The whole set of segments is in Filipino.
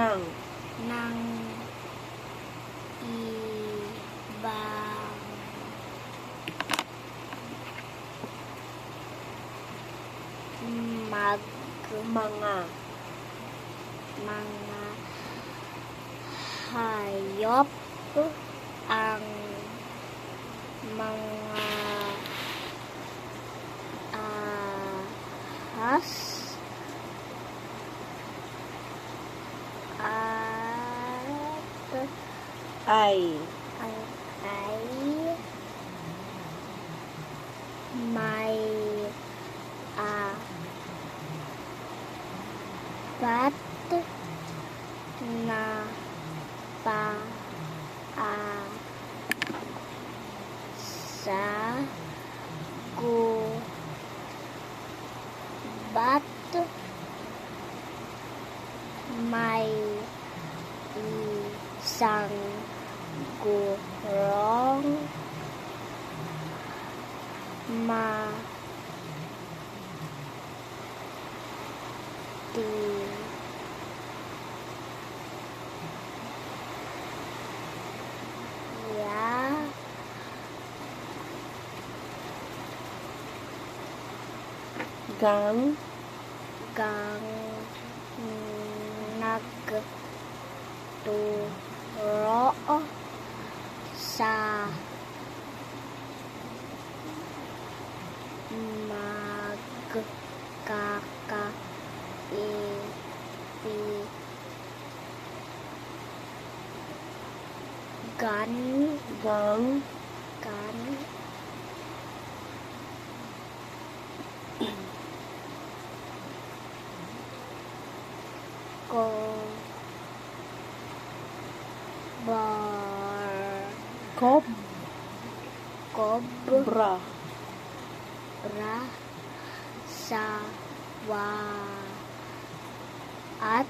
ng ibang mga hayop ang mga ahas at ay may apat na paa sa gubat, may isang gurong gang nagturo sa gang cobra sa at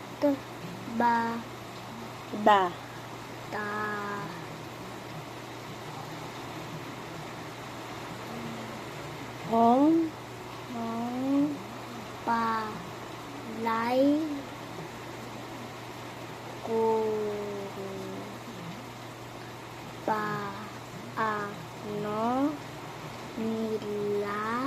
hong palay kung paano nila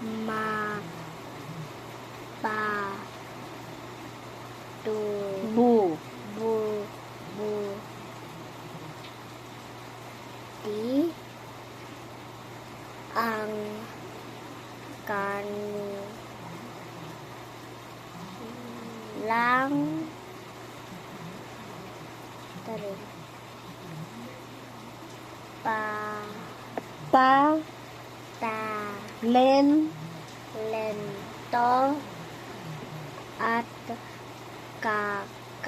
mapapabuti ang kanilang talento at kakayahan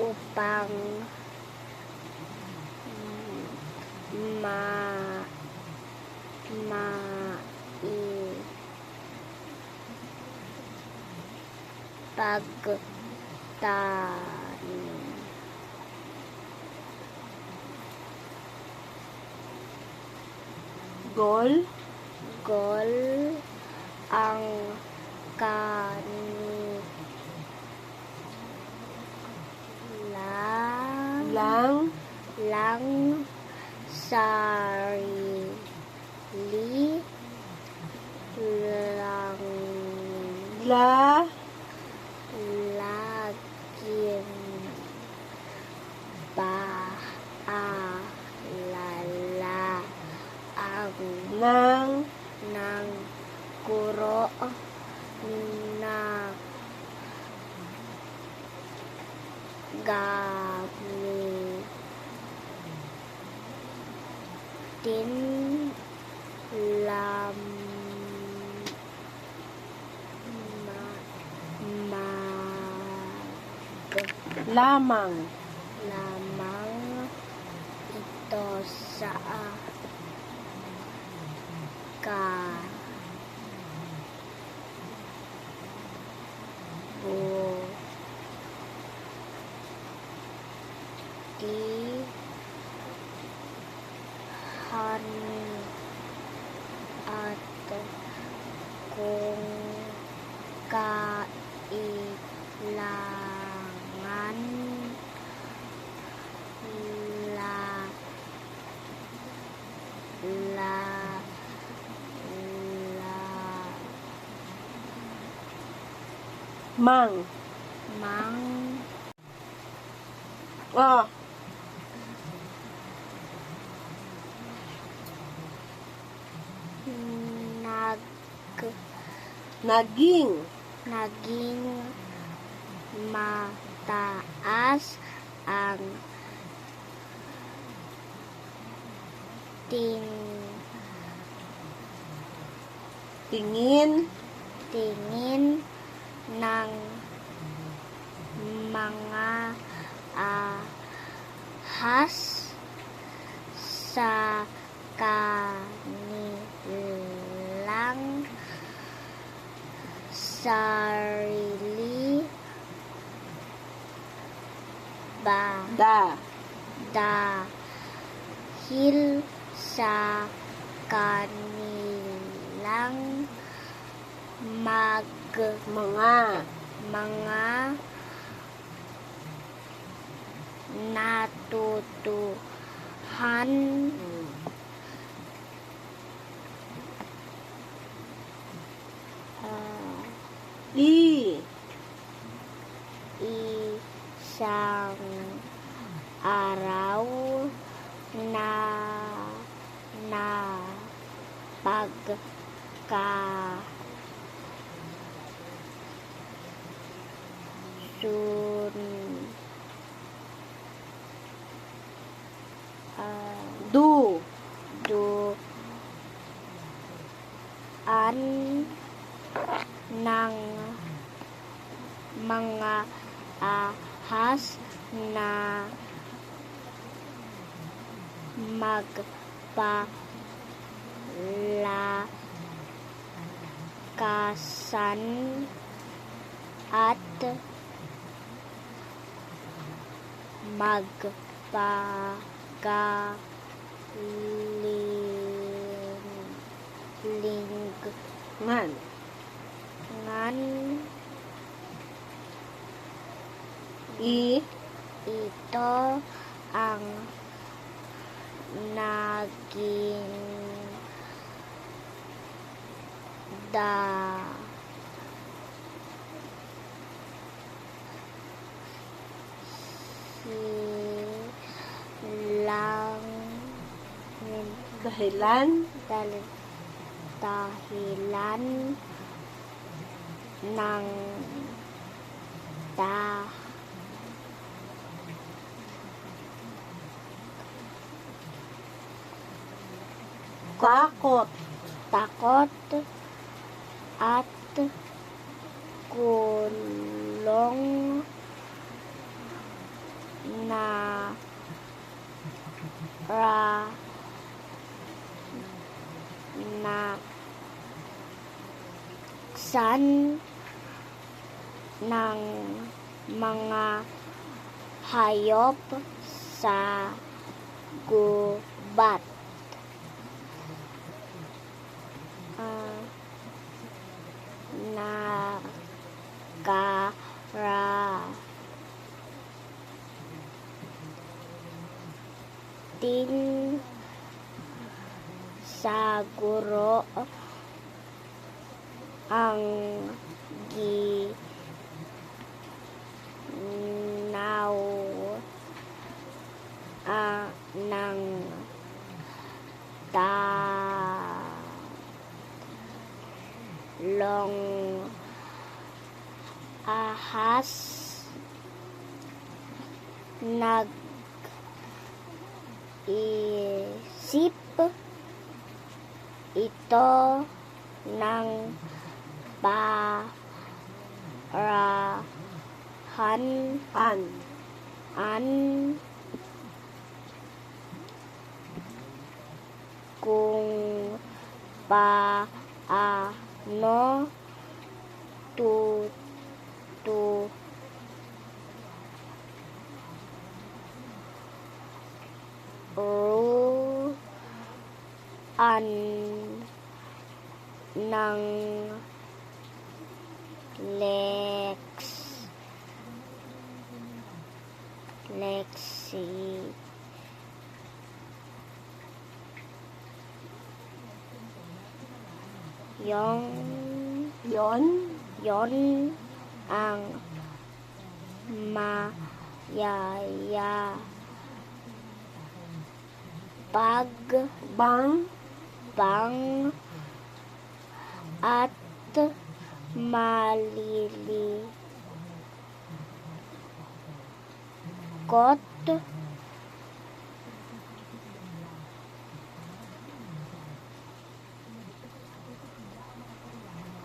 upang gol ang kanilang sarili laging paalala ng guro na gamitin lamang ito sa at kung kailangan la Mang. mang Oh. Naging. naging mataas ang Tingin. tingin ng mga ahas sa kanilang sarili dahil sa kanilang mga natutuhan isang araw na duan ng mga ahas na magpalakasan at magpagalingan. Ito ang naging dahilan ng takot at kulong na san ng mga hayop sa gubat. Nakarating sa guro ang ginawa ng talong ahas. Nag-isip ito ng paraan kung paano Ruan ng Lexi Yon yon ang bang bang at malilikot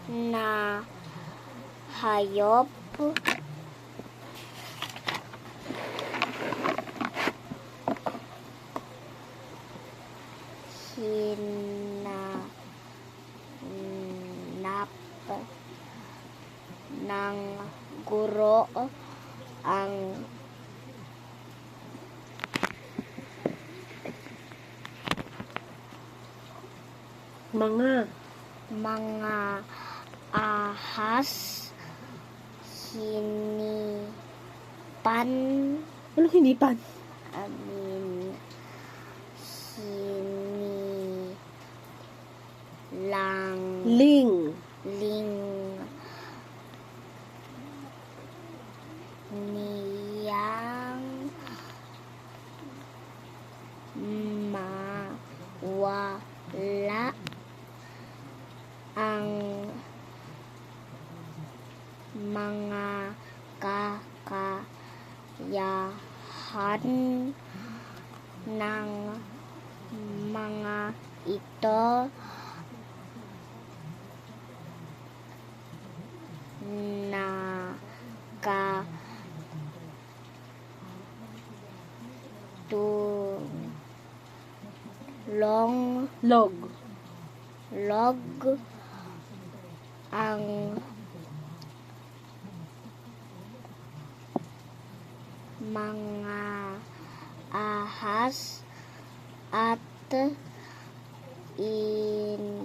na hayop hinanap ng guro ang mga ahas hinipan ano hinipan? Ling niyang mawala ang mga kakayahan ng mga ito na log ang mga ahas at idinali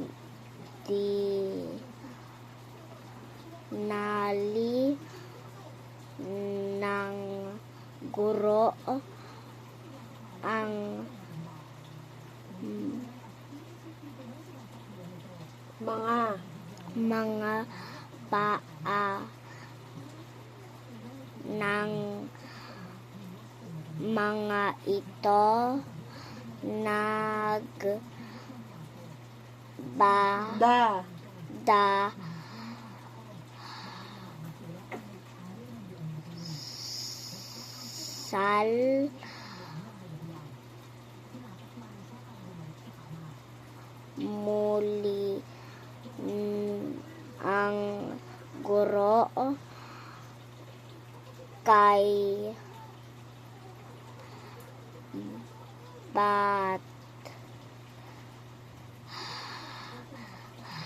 ng guro ang mga paa ng mga ito sal muli ang guro kay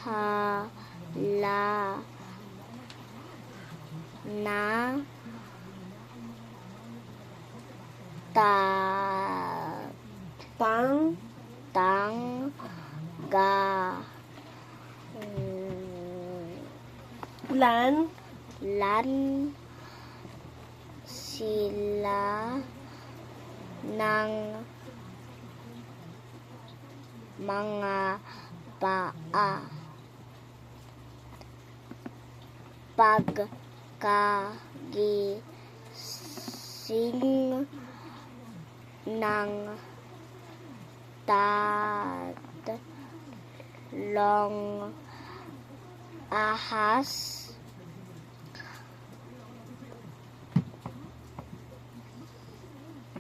hala na lan sila ng mga paa pagkagising ng tatlong ahas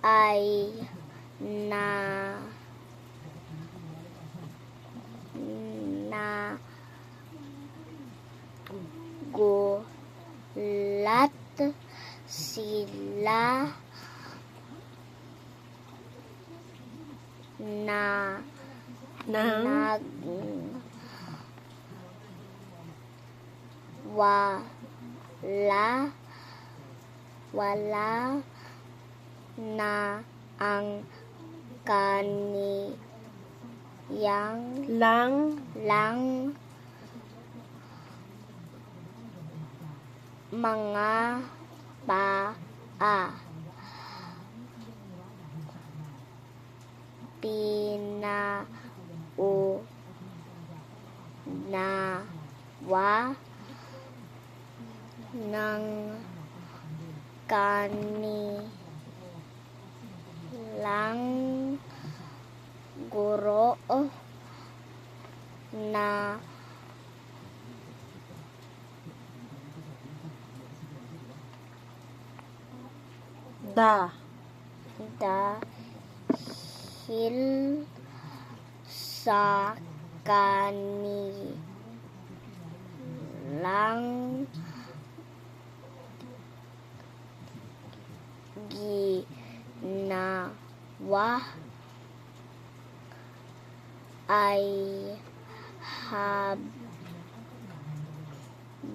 ay nagulat sila na wala na ang kaniyang Lang. lang mga paa. Pinaunawa ng kanilang guro na dahil sa kanilang ginawa ay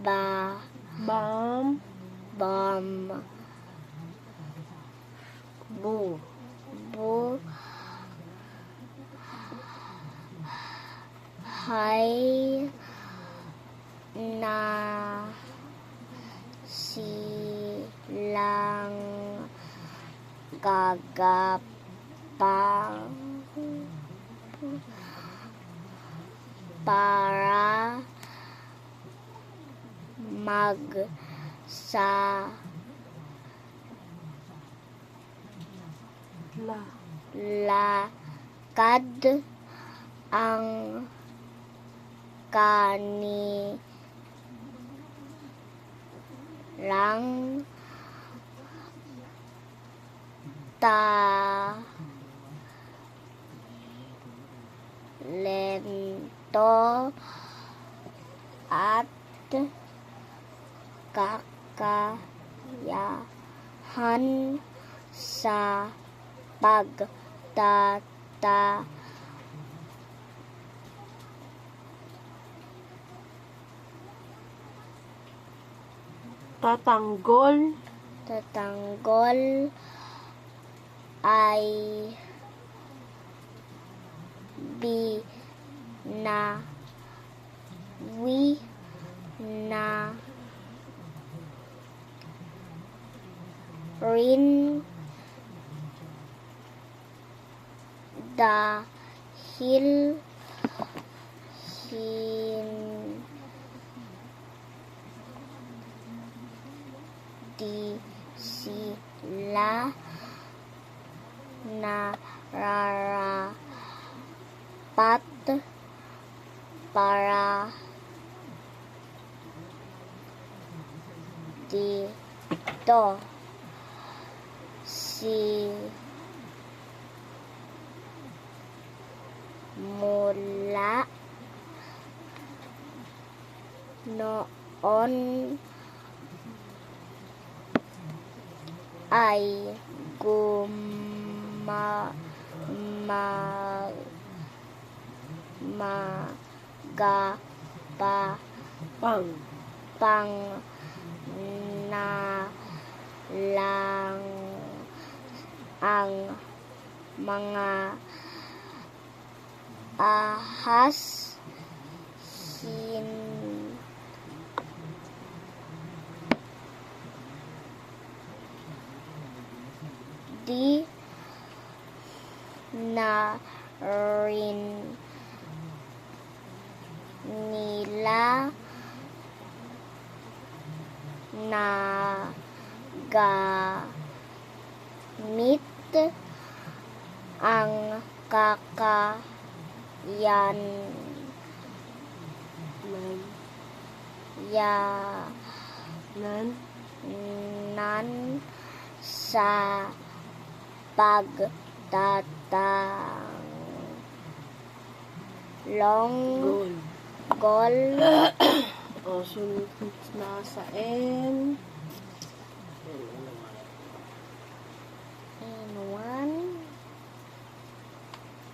Bam. bam Bu. hay na silang gagapang para lakad ang kanilang talento at kakayahan sa tatanggol ay binawi na rin dahil hindi sila nararapat para dito. Mula noon ay pang na lang ang mga ahas, hindi na rin nila nagamit ang kakayanan sa pagtatanggol. O, sunod na sa N.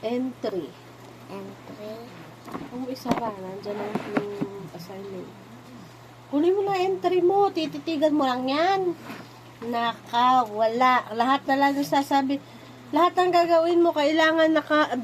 Entry. Ang isa pa, nandyan ang yung assignment. Kunin mo na entry mo, tititigan mo lang yan. Wala. Lahat na lang yung sasabi, Lahat ng gagawin mo, kailangan naka